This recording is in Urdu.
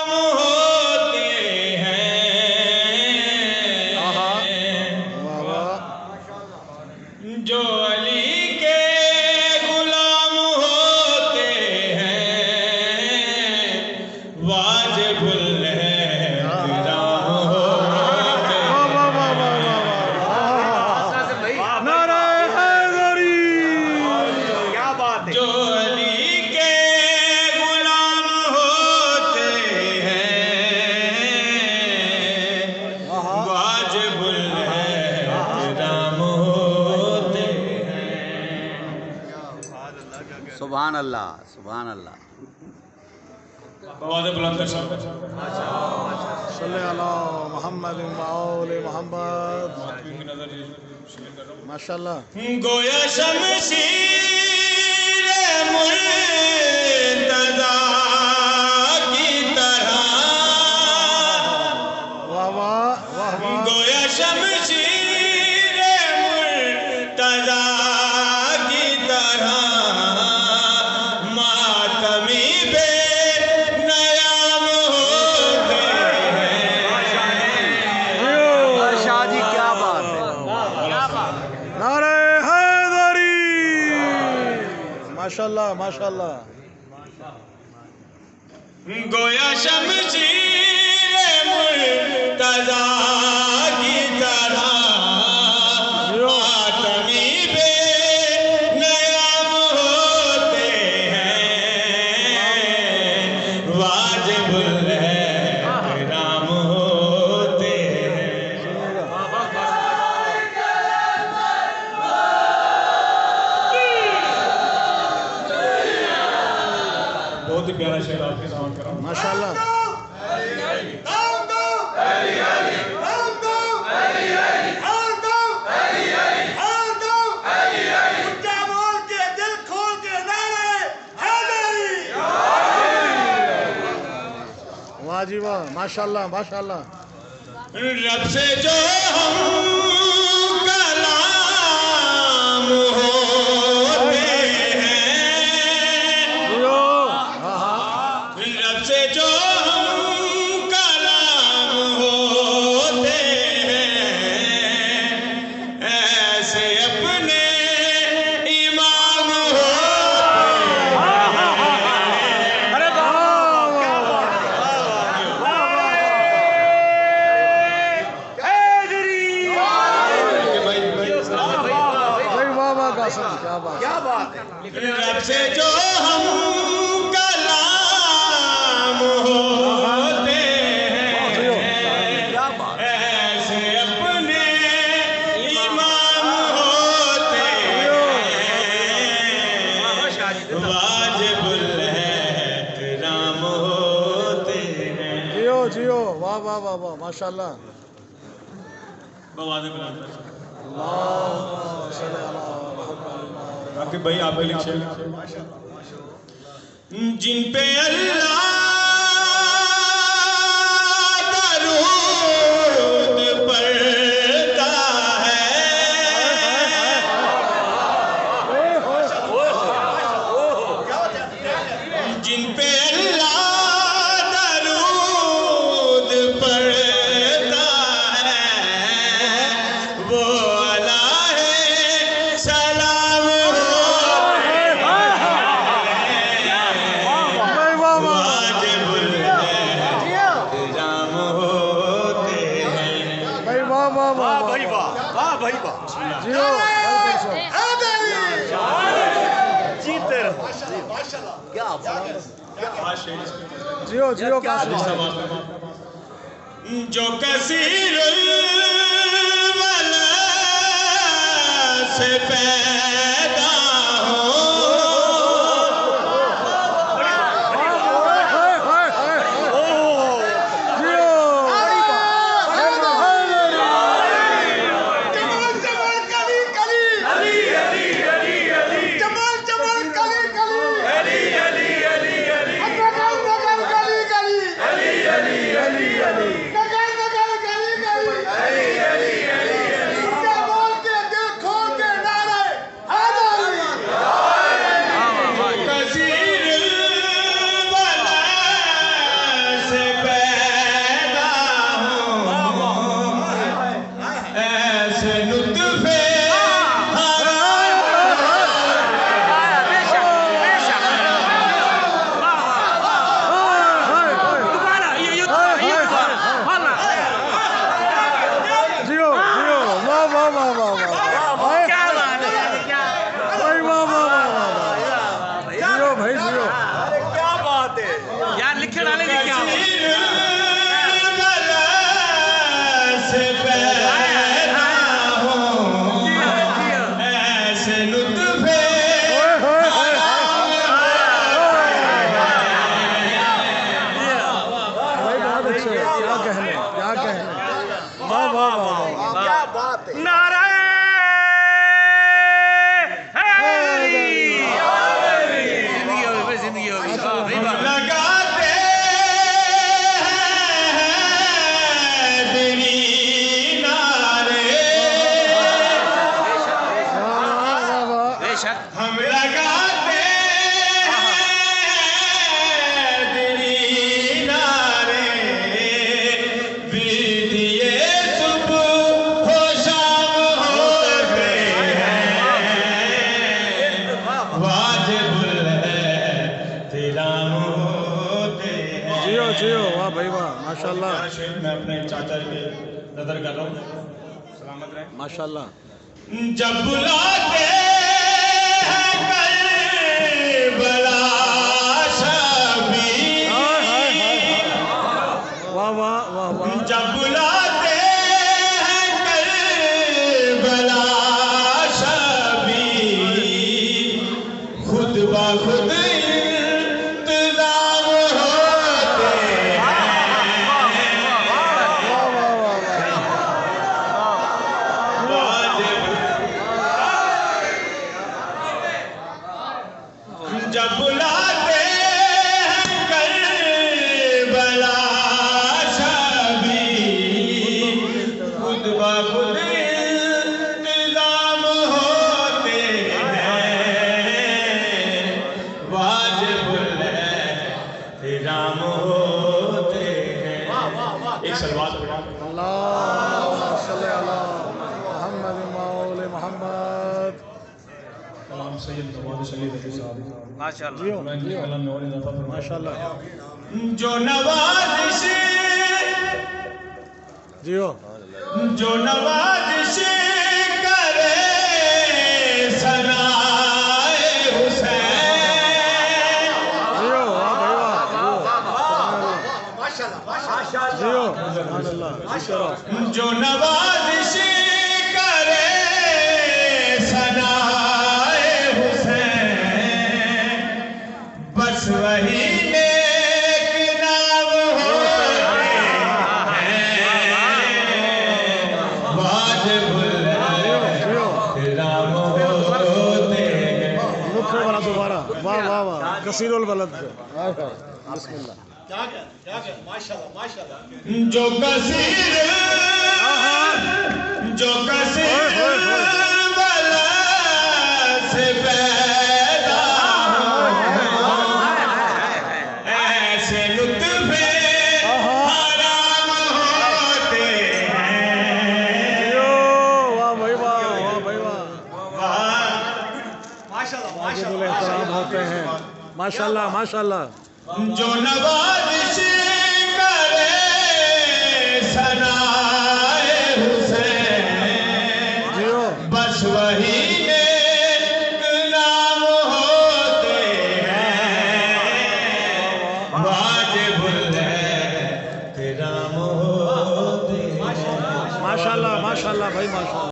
ہوتے ہیں جو علی کے غلام ہوتے ہیں واجب الاحترام ہوتے ہیں نعرہ حیدری جو علی کے غلام ہوتے ہیں واجب الاحترام ہوتے ہیں سبحان اللہ سبحان اللہ بواد بلند صاحب صلی اللہ محمد وآل محمد ماشاءاللہ گویا شمشیر مرتضیٰ کی طرح واہ واہ واہ واہ گویا شمشیر مرتضیٰ کی طرح ماتمی بے نیام ہوتے ہیں شاہ جی کیا بات ہے نعرہ حیدری ماشاءاللہ ماشاءاللہ گویا شمشیر مرتضیٰ کی طرح ماتمی بے نیام ہوتے ہیں واجب الاحترام ہوتے ہیں بہت ہی پیارا شعر آپ کے سامنے کرا ماشاءاللہ واہ جی واہ ماشاءاللہ ماشاءاللہ رب سے جو ہم کلام ہوتے ہیں رب سے جو ہم کلام ہوتے ہیں ایسے اپنے امام ہوتے کیا بات ہے رب سے جو ہم کلام ہوتے ہیں ایسے اپنے امام ہوتے ہیں واجب الاحترام ہوتے ہیں جیو جیو واہ واہ واہ واہ ماشاءاللہ بواد بلند اللہم صلی اللہ آکے بھائی آپ کے لکھے جن پہ اللہ درود پڑھتا ہے جن پہ اللہ درود پڑھتا ہے وہ جیو جیو جو کثیر الولد سے پیدا ہو واہ واہ کیا بات ہے. نعرہ حیدری زندگی ہوگی زندگی ہوگی لگاتے حیدری نعرے بے شک ہم لگاتے حیدری نعرے بیدیے صبح ہو شام ہوتے ہیں واجب الاحترام ہوتے ہیں. جیو جیو واہ بھائی واہ ماشاء اللہ میں اپنے چاچا کے نظر کر رہا ہوں. سلامت رہیں. ماشاء اللہ. جب بلاتے ہیں کربلا شبیر واہ واہ واہ واہ. جب بلاتے ہیں کربلا شبیر خود بخود انتظام ہوتے جب بلاتے ہیں کربلا شبیر خود بخود انتظام ہوتے ہیں واجب الاحترام ہوتے ہیں. ایک سلوات پڑھا. اللہم صلی علی محمد مول محمد. کلام سید نواز شریف صاحب ماشاء اللہ جیو میں جیو کلام میں اور اضافہ فرمایا. ماشاء اللہ. جو نوازش جیو جو نوازش کرے ثنائے حسین جیو واہ بھائی واہ. جیو سبحان اللہ. جو نوازش کرے ثنائے حسین بس وہی نیک نام ہوتے ہیں واجب الاحترام ہوتے ہیں. مکھر والا دوبارہ واہ واہ واہ. کثیر البلد سے بسم اللہ. جو کثیر بلا سے پیدا ایسے لطف حرام ہوتے ہیں. جیو واہ بھائی واہ واہ بھائی واہ. واجب الاحترام ہوتے ہیں. ماشاء اللہ ماشاء اللہ. جو نوازش کرے ثنائے حسین جیو بس وہی نیک نام ہوتے ہیں واجب الاحترام ہوتے ہیں. ماشاء اللہ ماشاء اللہ بھائی ماشاء اللہ.